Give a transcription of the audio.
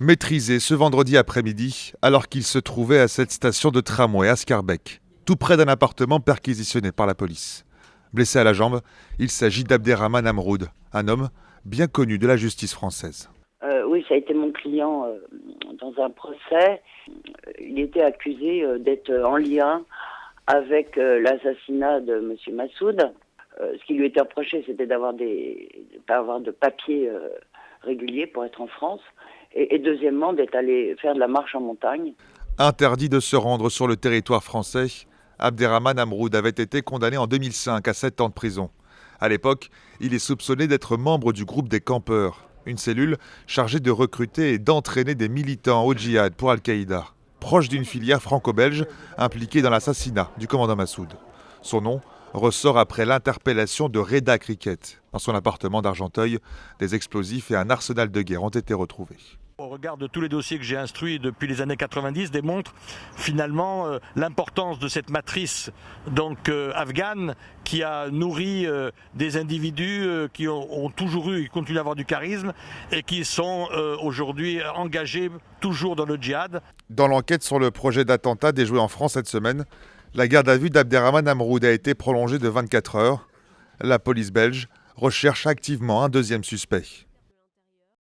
Maîtrisé ce vendredi après-midi, alors qu'il se trouvait à cette station de tramway à Scarbeck, tout près d'un appartement perquisitionné par la police. Blessé à la jambe, il s'agit d'Abderrahmane Amroud, un homme bien connu de la justice française. Oui, ça a été mon client dans un procès. Il était accusé d'être en lien avec l'assassinat de M. Massoud. Ce qui lui était reproché, c'était de pas avoir de papier régulier pour être en France. Et deuxièmement, d'être allé faire de la marche en montagne. Interdit de se rendre sur le territoire français, Abderrahmane Amroud avait été condamné en 2005 à 7 ans de prison. À l'époque, il est soupçonné d'être membre du groupe des campeurs, une cellule chargée de recruter et d'entraîner des militants au djihad pour Al-Qaïda, proche d'une filière franco-belge impliquée dans l'assassinat du commandant Massoud. Son nom ressort après l'interpellation de Reda Cricket. Dans son appartement d'Argenteuil, des explosifs et un arsenal de guerre ont été retrouvés. Au regard de tous les dossiers que j'ai instruits depuis les années 90, démontre finalement l'importance de cette matrice afghane qui a nourri des individus qui ont toujours eu et continuent à avoir du charisme et qui sont aujourd'hui engagés toujours dans le djihad. Dans l'enquête sur le projet d'attentat déjoué en France cette semaine, la garde à vue d'Abderrahmane Amroud a été prolongée de 24 heures. La police belge recherche activement un deuxième suspect.